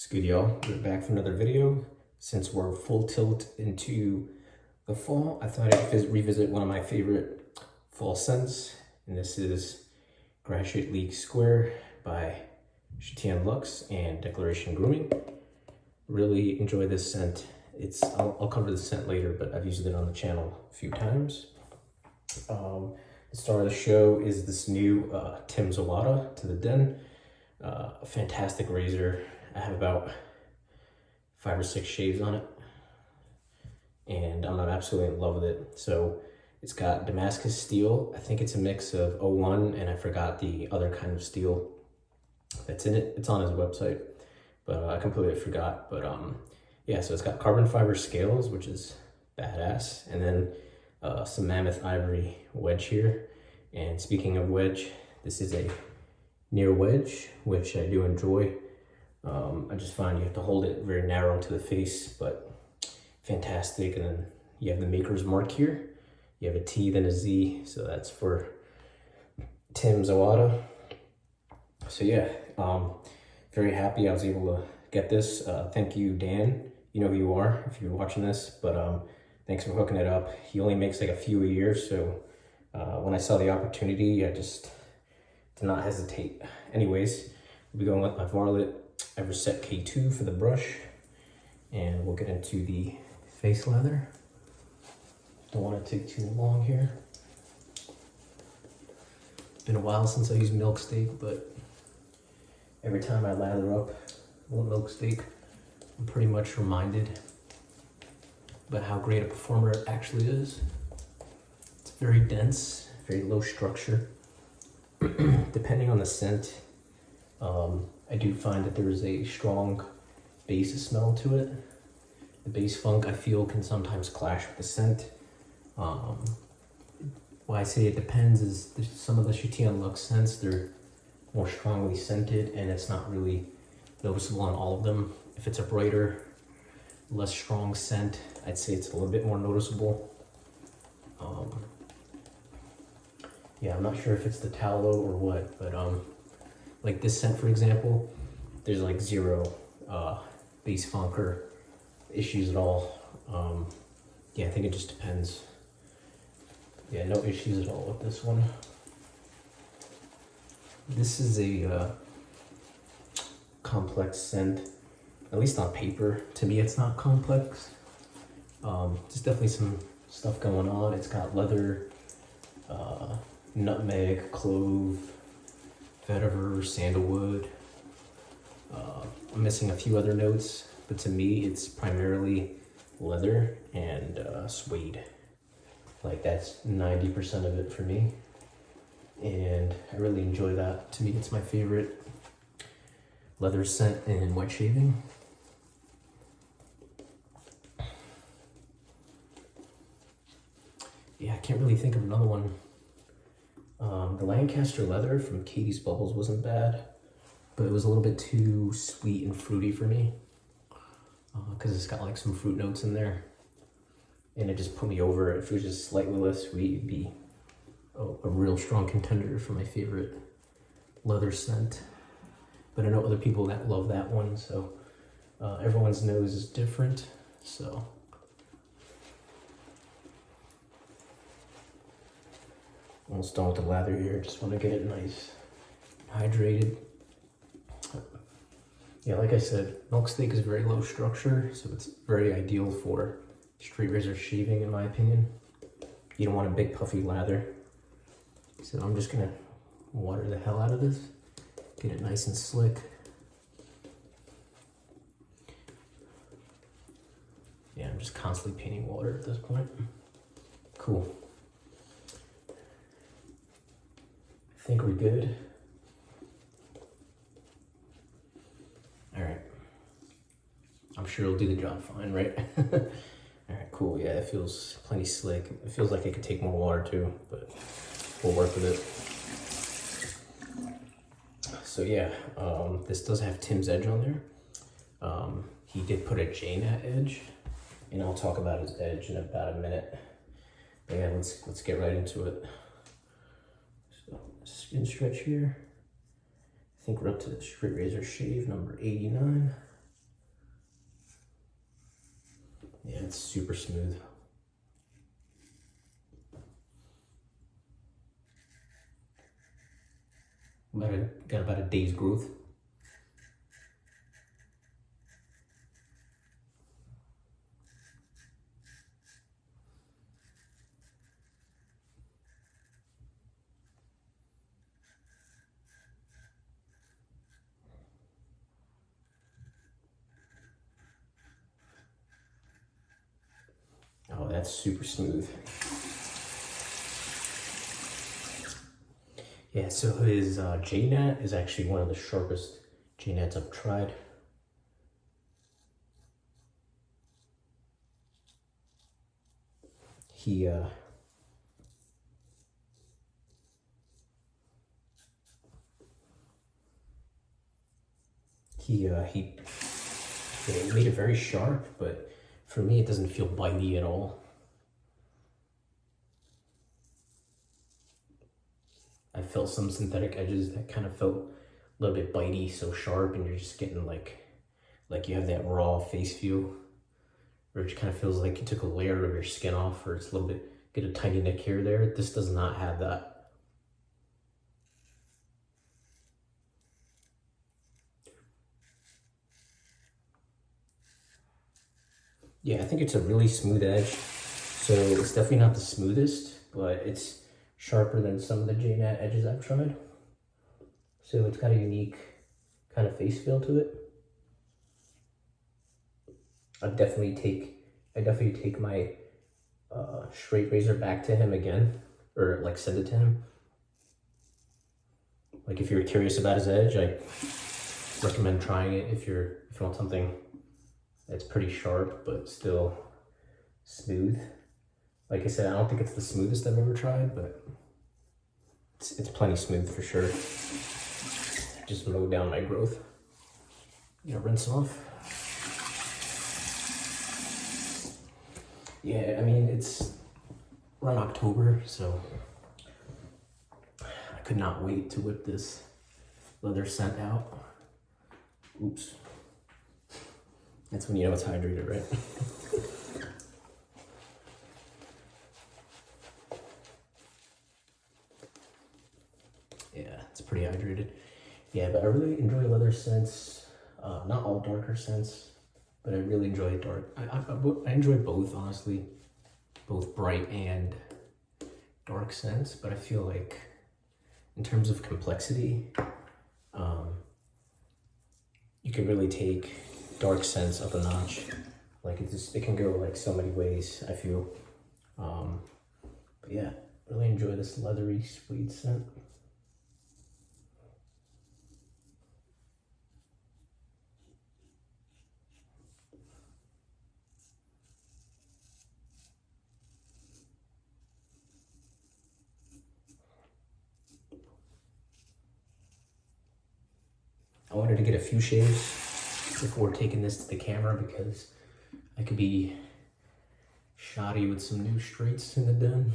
What's good, y'all? We're back for another video. Since we're full tilt into the fall, I thought I'd revisit one of my favorite fall scents, and this is Gratiot League Square by Chatillon Luxe and Declaration Grooming. Really enjoy this scent. I'll cover the scent later, but I've used it on the channel a few times. The star of the show is this new Zowada to the den. A fantastic razor. I have about 5 or 6 shaves on it, and I'm absolutely in love with it. So it's got Damascus steel. I think it's a mix of 01, and I forgot the other kind of steel that's in it. It's on his website, but I completely forgot. But yeah, so it's got carbon fiber scales, which is badass, and then some mammoth ivory wedge here. And speaking of wedge, this is a near wedge, which I do enjoy. I just find you have to hold it very narrow to the face, but fantastic. And then you have the maker's mark here. You have a T, then a Z, so that's for Zowada. So yeah, very happy I was able to get this. Thank you, Dan. You know who you are if you're watching this, but thanks for hooking it up. He only makes like a few a year, so when I saw the opportunity, I just did not hesitate. Anyways, we'll be going with my Varlet Everset K2 for the brush, and we'll get into the face lather. Don't want to take too long here. It's been a while since I used milk steak, but every time I lather up a little milk steak, I'm pretty much reminded about how great a performer it actually is. It's very dense, very low structure. Depending on the scent, I do find that there is a strong base smell to it. The base funk, I feel, can sometimes clash with the scent. Why I say it depends is some of the Chatillon Luxe scents, they're more strongly scented, and it's not really noticeable on all of them. If it's a brighter, less strong scent, I'd say it's a little bit more noticeable. Yeah, I'm not sure if it's the tallow or what, but like this scent, for example, there's like zero base funk or issues at all. Yeah, I think it just depends. Yeah, no issues at all with this one. This is a complex scent, at least on paper. To me, it's not complex. There's definitely some stuff going on. It's got leather, nutmeg, clove, vetiver, sandalwood. I'm missing a few other notes, but to me, it's primarily leather and suede. Like, that's 90% of it for me, and I really enjoy that. To me, it's my favorite leather scent in wet shaving. Yeah, I can't really think of another one. The Lancaster leather from Katie's Bubbles wasn't bad, but it was a little bit too sweet and fruity for me, because it's got like some fruit notes in there, and it just put me over. If it was just slightly less sweet, it'd be a real strong contender for my favorite leather scent. But I know other people that love that one, so everyone's nose is different, so. Almost done with the lather here. Just want to get it nice, hydrated. Yeah, like I said, milk steak is very low structure, so it's very ideal for straight razor shaving, in my opinion. You don't want a big puffy lather. So I'm just gonna water the hell out of this, get it nice and slick. Yeah, I'm just constantly painting water at this point. Cool. I think we're good. All right. I'm sure it'll do the job fine, right? All right, cool. Yeah, it feels plenty slick. It feels like it could take more water too, but we'll work with it. So yeah, this does have Tim's edge on there. He did put a JNat edge, and I'll talk about his edge in about a minute. But yeah, let's get right into it. So skin stretch here. I think we're up to the straight razor shave number 89. Yeah, it's super smooth. Got about a day's growth. Oh, that's super smooth. Yeah, so his J-Net is actually one of the sharpest J-Nets I've tried. He made it very sharp, but for me it doesn't feel bitey at all. I felt some synthetic edges that kind of felt a little bit bitey, so sharp, and you're just getting like you have that raw face feel, or it just kind of feels like you took a layer of your skin off, or it's a little bit, get a tiny nick here or there. This does not have that. Yeah, I think it's a really smooth edge. So it's definitely not the smoothest, but it's sharper than some of the J-Net edges I've tried. So it's got a unique kind of face feel to it. I definitely take my straight razor back to him again, or like send it to him. Like if you're curious about his edge, I recommend trying it if you want something that's pretty sharp but still smooth. Like I said, I don't think it's the smoothest I've ever tried, but it's plenty smooth for sure. Just mowed down my growth. Rinse off. Yeah, I mean, we're in October, so I could not wait to whip this leather scent out. Oops. That's when you know it's hydrated, right? Yeah, it's pretty hydrated. Yeah, but I really enjoy leather scents. Not all darker scents, but I really enjoy dark. I enjoy both, honestly. Both bright and dark scents, but I feel like in terms of complexity, you can really take dark scents up a notch. Like it can go like so many ways, I feel. But yeah, really enjoy this leathery suede scent. I wanted to get a few shaves before taking this to the camera because I could be shoddy with some new straights in the den.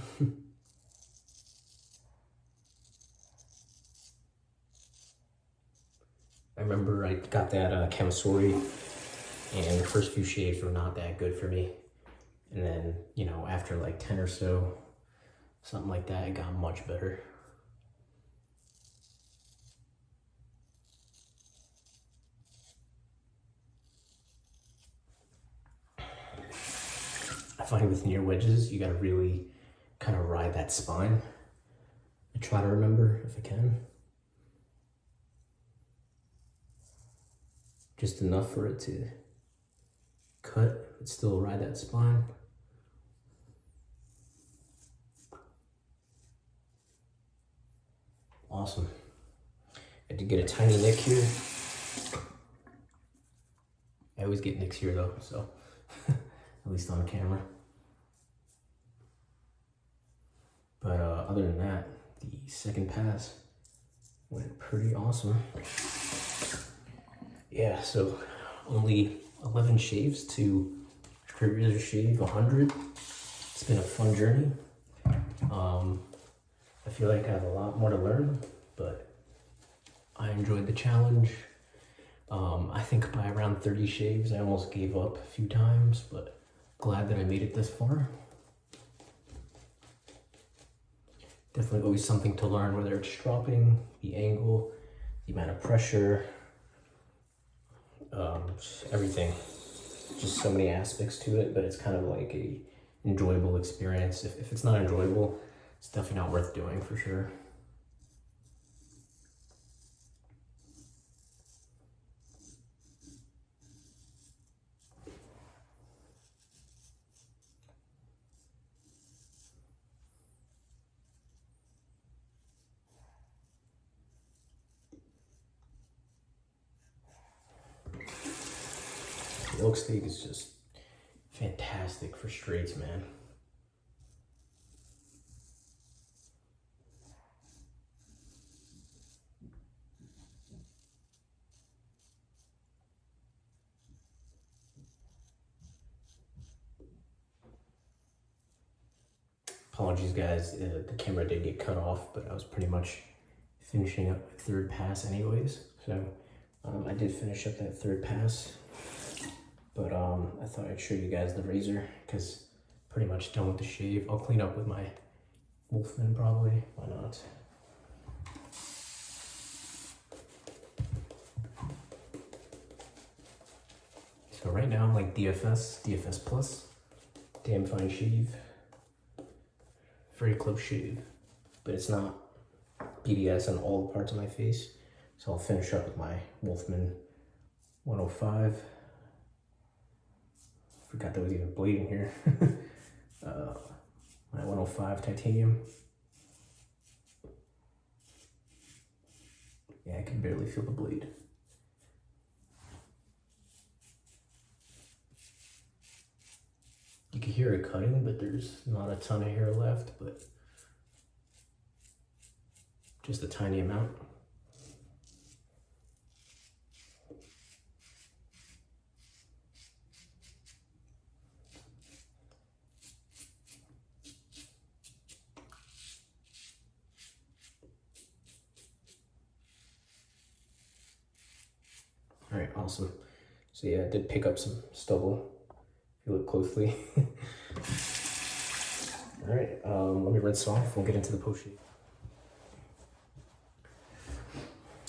I remember I got that Camisori, and the first few shaves were not that good for me. And then, after like 10 or so, something like that, it got much better. I find with near wedges, you gotta really kind of ride that spine. I try to remember if I can. Just enough for it to cut, but still ride that spine. Awesome. I had to get a tiny nick here. I always get nicks here though, so at least on camera. But other than that, the second pass went pretty awesome. Yeah, so only 11 shaves to straight razor shave 100. It's been a fun journey. I feel like I have a lot more to learn, but I enjoyed the challenge. I think by around 30 shaves, I almost gave up a few times, but glad that I made it this far. Definitely always something to learn, whether it's dropping, the angle, the amount of pressure, everything. Just so many aspects to it, but it's kind of like a enjoyable experience. If it's not enjoyable, it's definitely not worth doing for sure. The oak steak is just fantastic for straights, man. Apologies guys, the camera did get cut off, but I was pretty much finishing up my third pass anyways. So I did finish up that third pass, but I thought I'd show you guys the razor because pretty much done with the shave. I'll clean up with my Wolfman probably, why not? So right now I'm like DFS plus, damn fine shave. Very close shave, but it's not BDS on all the parts of my face. So I'll finish up with my Wolfman 105. Forgot there was even a blade in here. My 105 titanium. Yeah, I can barely feel the blade. You can hear it cutting, but there's not a ton of hair left, but just a tiny amount. All right, awesome. So yeah, I did pick up some stubble. If you look closely. All right, let me rinse off. We'll get into the post shave.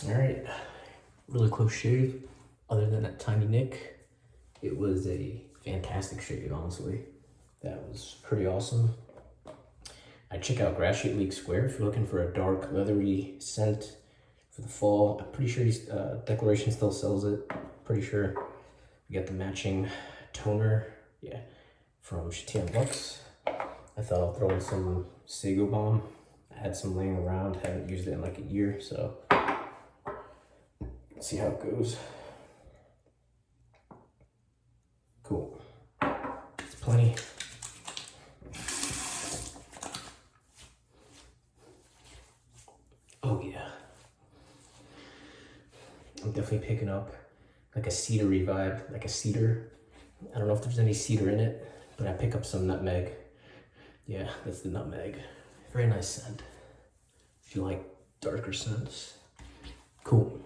All right, really close shave. Other than that tiny nick, it was a fantastic shave, honestly. That was pretty awesome. I'd check out Gratiot League Square if you're looking for a dark, leathery scent for the fall. I'm pretty sure Declaration still sells it. Pretty sure we got the matching toner, yeah, from Chatillon Luxe. I thought I'll throw in some Sago Balm. I had some laying around, haven't used it in like a year, so let's see how it goes. Cool. It's plenty. Oh yeah. I'm definitely picking up like a cedary vibe, like a cedar. I don't know if there's any cedar in it, but I pick up some nutmeg. Yeah, that's the nutmeg. Very nice scent. If you like darker scents. Cool.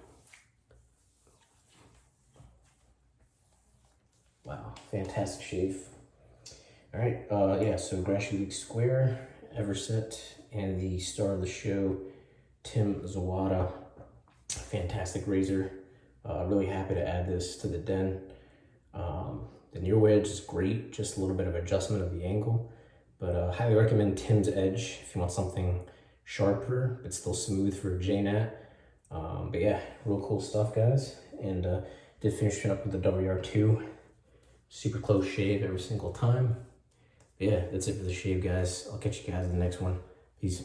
Wow, fantastic shave. All right, yeah, so Gratiot League Square, Everset, and the star of the show, Tim Zowada. Fantastic razor. Really happy to add this to the den. The near wedge is great, just a little bit of adjustment of the angle, but highly recommend Tim's Edge if you want something sharper but still smooth for a JNat. But yeah, real cool stuff, guys. And did finish it up with the WR2. Super close shave every single time. But yeah, that's it for the shave, guys. I'll catch you guys in the next one. Peace.